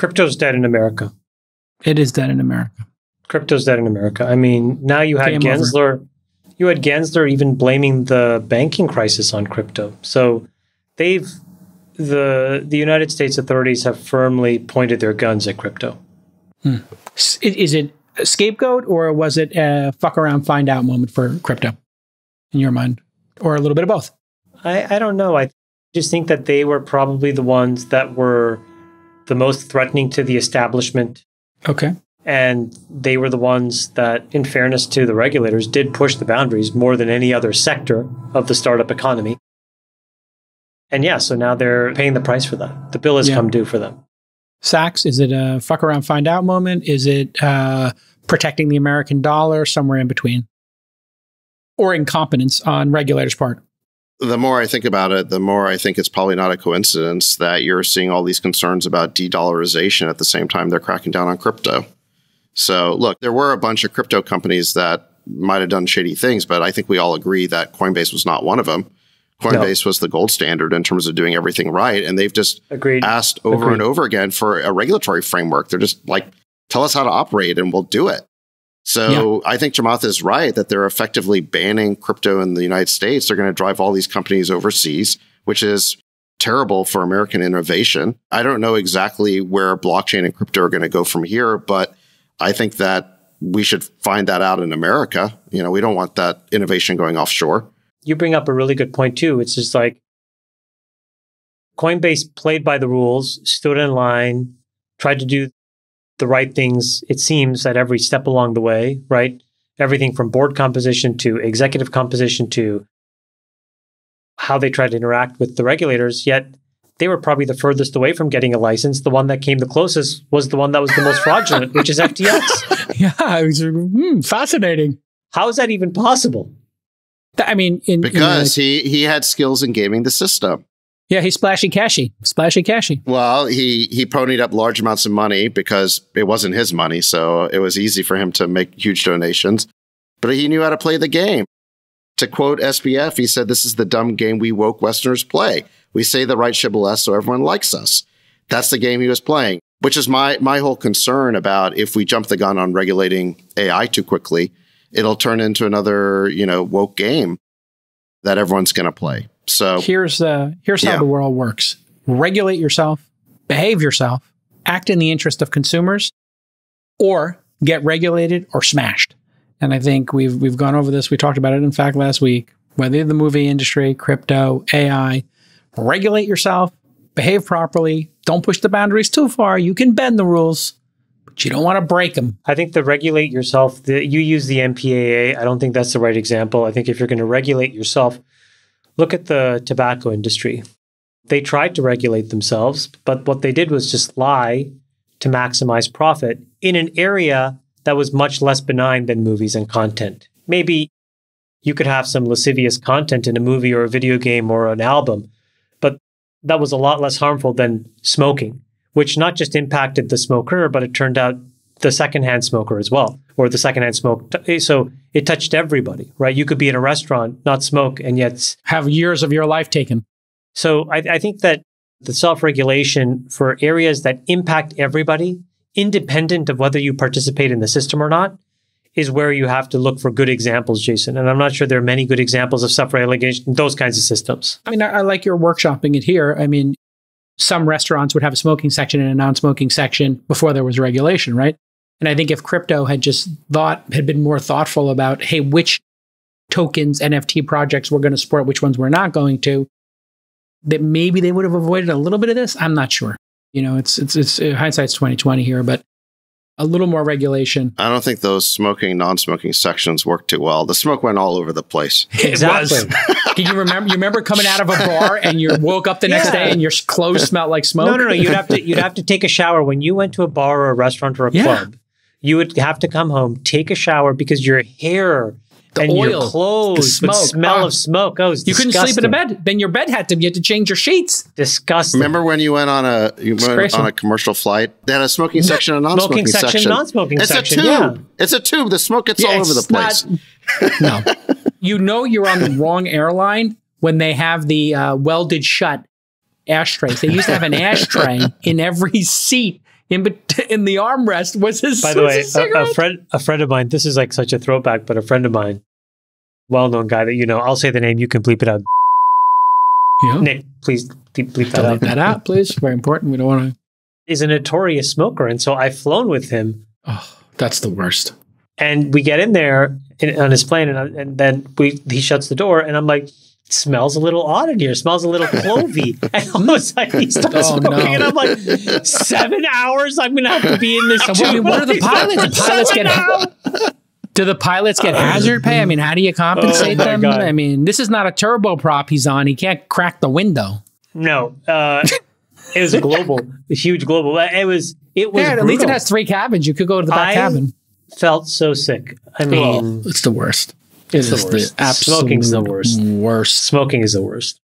Crypto's dead in America. It is dead in America. Crypto's dead in America. I mean, now you had Game Gensler. Over. You had Gensler even blaming the banking crisis on crypto. So the United States authorities have firmly pointed their guns at crypto. Is it a scapegoat, or was it a fuck around, find out moment for crypto in your mind? Or a little bit of both? I don't know. I just think that they were probably the ones that were the most threatening to the establishment. Okay. And they were the ones that, in fairness to the regulators, did push the boundaries more than any other sector of the startup economy. And yeah, so now they're paying the price for that. The bill has come due for them. Sachs, is it a fuck around, find out moment? Is it protecting the American dollar, somewhere in between? Or incompetence on regulators' part? The more I think about it, the more I think it's probably not a coincidence that you're seeing all these concerns about de-dollarization at the same time they're cracking down on crypto. So look, there were a bunch of crypto companies that might have done shady things, but I think we all agree that Coinbase was not one of them. Coinbase was the gold standard in terms of doing everything right. And they've just asked over and over again for a regulatory framework. They're just like, tell us how to operate and we'll do it. So I think Chamath is right that they're effectively banning crypto in the United States. They're going to drive all these companies overseas, which is terrible for American innovation. I don't know exactly where blockchain and crypto are going to go from here, but I think that we should find that out in America. You know, we don't want that innovation going offshore. You bring up a really good point too. It's just like Coinbase played by the rules, stood in line, tried to do the right things, it seems, at every step along the way, right? Everything from board composition to executive composition to how they tried to interact with the regulators, yet they were probably the furthest away from getting a license. The one that came the closest was the one that was the most fraudulent, which is FTX. Yeah, it was fascinating. How is that even possible? I mean, because he had skills in gaming the system. Yeah, he's splashy cashy. Well, he ponied up large amounts of money because it wasn't his money, so it was easy for him to make huge donations. But he knew how to play the game. To quote SBF, he said, "This is the dumb game we woke Westerners play. We say the right shibboleth so everyone likes us." That's the game he was playing, which is my whole concern about if we jump the gun on regulating AI too quickly, it'll turn into another, woke game that everyone's going to play. So here's how the world works. Regulate yourself, behave yourself, act in the interest of consumers, or get regulated or smashed. And I think we've gone over this. We talked about it, in fact, last week. Whether the movie industry, crypto, AI, regulate yourself, behave properly, don't push the boundaries too far. You can bend the rules, but you don't want to break them. I think the regulate yourself, you use the MPAA. I don't think that's the right example. I think if you're going to regulate yourself, look at the tobacco industry. They tried to regulate themselves, but what they did was just lie to maximize profit in an area that was much less benign than movies and content. Maybe you could have some lascivious content in a movie or a video game or an album, but that was a lot less harmful than smoking, which not just impacted the smoker, but it turned out the secondhand smoker as well, or the secondhand smoke. So it touched everybody, right? You could be in a restaurant, not smoke, and yet have years of your life taken. So I think that the self-regulation for areas that impact everybody, independent of whether you participate in the system or not, is where you have to look for good examples, Jason. And I'm not sure there are many good examples of self-regulation in those kinds of systems. I mean, I like your workshopping it here. I mean, some restaurants would have a smoking section and a non-smoking section before there was regulation, right? And I think if crypto had been more thoughtful about, hey, which tokens, NFT projects we're going to support, which ones we're not going to, that maybe they would have avoided a little bit of this. I'm not sure. It's hindsight's 2020 here, but a little more regulation. I don't think those smoking, non-smoking sections worked too well. The smoke went all over the place. Exactly. Can you remember? You remember coming out of a bar and you woke up the next day and your clothes smelled like smoke? No. You'd have to take a shower when you went to a bar or a restaurant or a club. You would have to come home, take a shower because your hair and oil, your clothes would smell of smoke. Oh, you couldn't sleep in a bed. Then your bed you had to change your sheets. Disgusting. Remember when you went on a commercial flight? They had a smoking section and non-smoking section. Non-smoking section. It's a tube. Yeah. It's a tube. The smoke gets all over the place. No. You're on the wrong airline when they have the welded shut ashtrays. They used to have an ashtray in every seat in the armrest was his. By the way, cigarette. a friend of mine. This is like such a throwback, but a friend of mine, well-known guy that you know. I'll say the name. You can bleep it out. Yeah. Nick, please bleep that out. Delete that out, please. Very important. We don't want to. He's a notorious smoker, and so I've flown with him. Oh, that's the worst. And we get in there on his plane, and then he shuts the door, and I'm like, smells a little odd in here. Smells a little clovey. And all of a sudden he starts smoking, and I'm like, 7 hours? I'm going to have to be in this. What are the pilots? The pilots get. Do the pilots get hazard pay? I mean, how do you compensate them? God. I mean, this is not a turboprop he's on. He can't crack the window. No, it was a huge global. It was. Yeah, at least it has 3 cabins. You could go to the back cabin. Felt so sick. I mean, it's the worst. It's the worst. Smoking's the worst. Smoking is the worst.